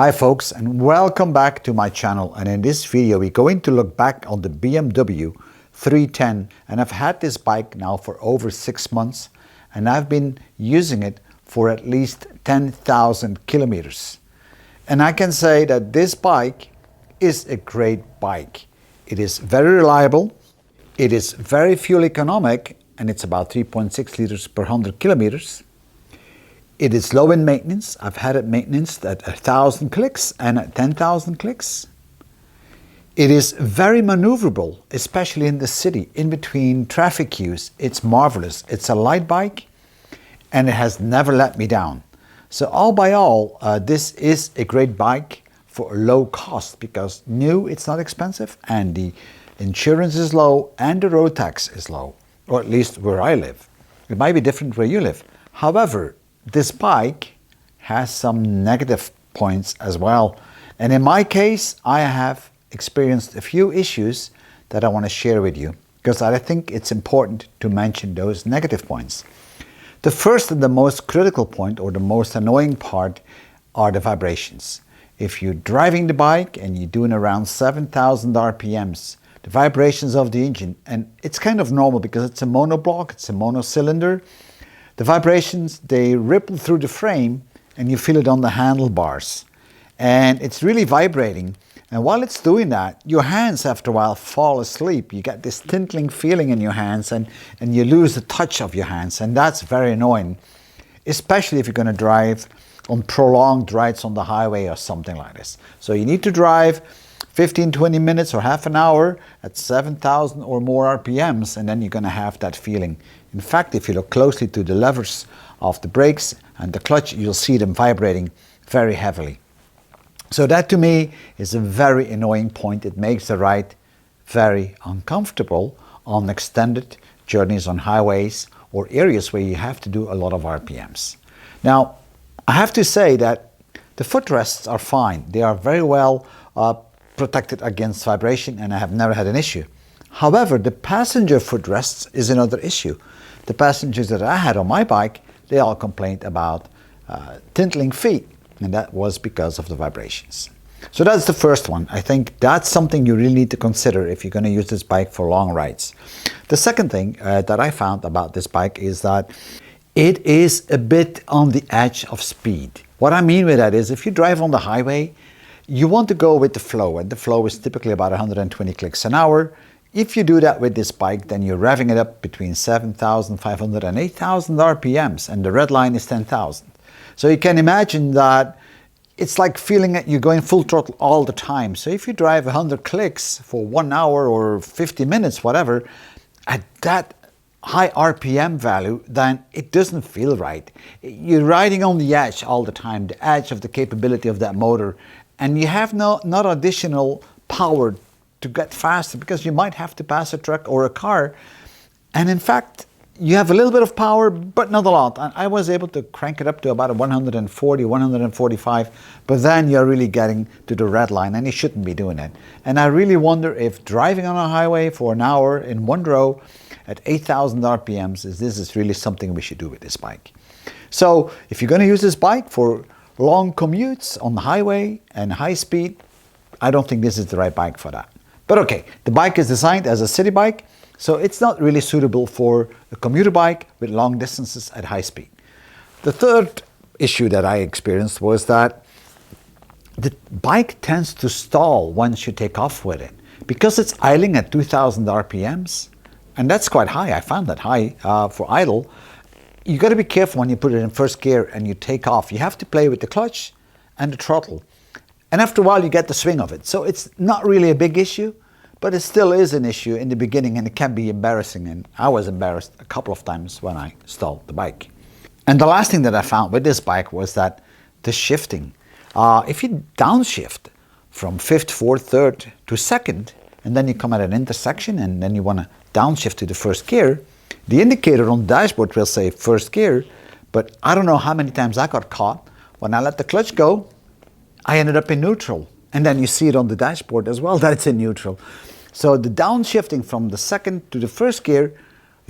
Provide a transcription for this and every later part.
Hi folks, and welcome back to my channel. And in this video we're going to look back on the BMW 310, and I've had this bike now for over 6 months and I've been using it for at least 10,000 kilometers. And I can say that this bike is a great bike. It is very reliable, it is very fuel economic, and it's about 3.6 liters per 100 kilometers. It is low in maintenance. I've had it maintenance at 1,000 clicks and at 10,000 clicks. It is very maneuverable, especially in the city, in between traffic queues. It's marvelous. It's a light bike and it has never let me down. So all by all, this is a great bike for a low cost because new, it's not expensive, and the insurance is low and the road tax is low, or at least where I live. It might be different where you live. However, this bike has some negative points as well. And in my case, I have experienced a few issues that I want to share with you because I think it's important to mention those negative points. The first and the most critical point, or the most annoying part, are the vibrations. If you're driving the bike and you're doing around 7,000 RPMs, the vibrations of the engine, and it's kind of normal because it's a monoblock, it's a monocylinder. The vibrations, they ripple through the frame and you feel it on the handlebars. And it's really vibrating. And while it's doing that, your hands after a while fall asleep. You get this tinkling feeling in your hands and you lose the touch of your hands. And that's very annoying, especially if you're going to drive on prolonged rides on the highway or something like this. So you need to drive 15-20 minutes or half an hour at 7,000 or more RPMs, and then you're going to have that feeling. In fact, if you look closely to the levers of the brakes and the clutch, you'll see them vibrating very heavily. So that to me is a very annoying point. It makes the ride very uncomfortable on extended journeys on highways or areas where you have to do a lot of RPMs. Now, I have to say that the footrests are fine. They are very well protected against vibration, and I have never had an issue. However, the passenger footrests is another issue. The passengers that I had on my bike, they all complained about tinkling feet, and that was because of the vibrations. So that's the first one. I think that's something you really need to consider if you're going to use this bike for long rides. The second thing that I found about this bike is that it is a bit on the edge of speed. What I mean with that is if you drive on the highway, you want to go with the flow, and the flow is typically about 120 clicks an hour. If you do that with this bike, then you're revving it up between 7,500 and 8,000 RPMs, and the red line is 10,000. So you can imagine that it's like feeling that you're going full throttle all the time. So if you drive 100 clicks for 1 hour or 50 minutes, whatever, at that high RPM value, then it doesn't feel right. You're riding on the edge all the time, the edge of the capability of that motor, and you have not additional power to get faster because you might have to pass a truck or a car. And in fact, you have a little bit of power, but not a lot. And I was able to crank it up to about 140, 145, but then you're really getting to the red line, and you shouldn't be doing it. And I really wonder if driving on a highway for an hour in one row at 8,000 RPMs, this is really something we should do with this bike. So if you're going to use this bike for long commutes on the highway and high speed, I don't think this is the right bike for that. But okay, the bike is designed as a city bike, so it's not really suitable for a commuter bike with long distances at high speed. The third issue that I experienced was that the bike tends to stall once you take off with it. Because it's idling at 2,000 RPMs, and that's quite high, I found that high for idle. You got to be careful when you put it in first gear and you take off. You have to play with the clutch and the throttle. And after a while, you get the swing of it. So it's not really a big issue, but it still is an issue in the beginning, and it can be embarrassing. And I was embarrassed a couple of times when I stalled the bike. And the last thing that I found with this bike was that the shifting. If you downshift from fifth, fourth, third to second, and then you come at an intersection and then you want to downshift to the first gear, the indicator on the dashboard will say first gear, but I don't know how many times I got caught. When I let the clutch go, I ended up in neutral. And then you see it on the dashboard as well that it's in neutral. So the downshifting from the second to the first gear,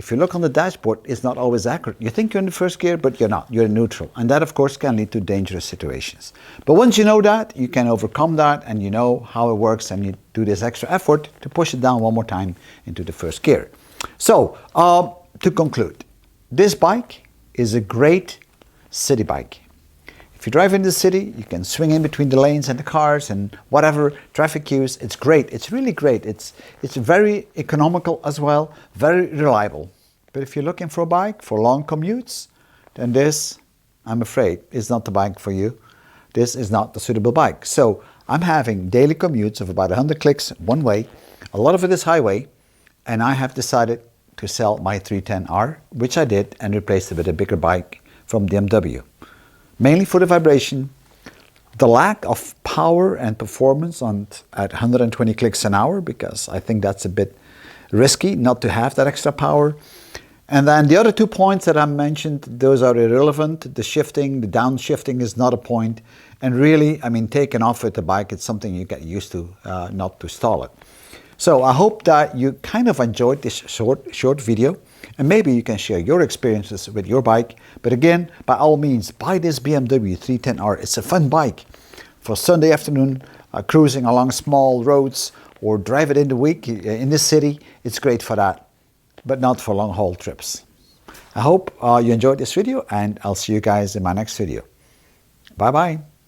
if you look on the dashboard, it's not always accurate. You think you're in the first gear, but you're not. You're in neutral. And that, of course, can lead to dangerous situations. But once you know that, you can overcome that, and you know how it works, and you do this extra effort to push it down one more time into the first gear. So, to conclude, this bike is a great city bike. If you drive in the city, you can swing in between the lanes and the cars and whatever traffic queues. It's great. It's really great. It's very economical as well, very reliable. But if you're looking for a bike for long commutes, then this, I'm afraid, is not the bike for you. This is not the suitable bike. So I'm having daily commutes of about 100 clicks one way. A lot of it is highway, and I have decided to sell my 310R, which I did, and replaced it with a bigger bike from BMW. Mainly for the vibration, the lack of power and performance at 120 clicks an hour, because I think that's a bit risky not to have that extra power. And then the other 2 points that I mentioned, those are irrelevant. The shifting, the downshifting is not a point. And really, I mean, taking off with the bike, it's something you get used to, not to stall it. So I hope that you kind of enjoyed this short video, and maybe you can share your experiences with your bike. But again, by all means, buy this BMW 310R. It's a fun bike for Sunday afternoon, cruising along small roads, or drive it in the week in the city. It's great for that, but not for long haul trips. I hope you enjoyed this video, and I'll see you guys in my next video. Bye bye.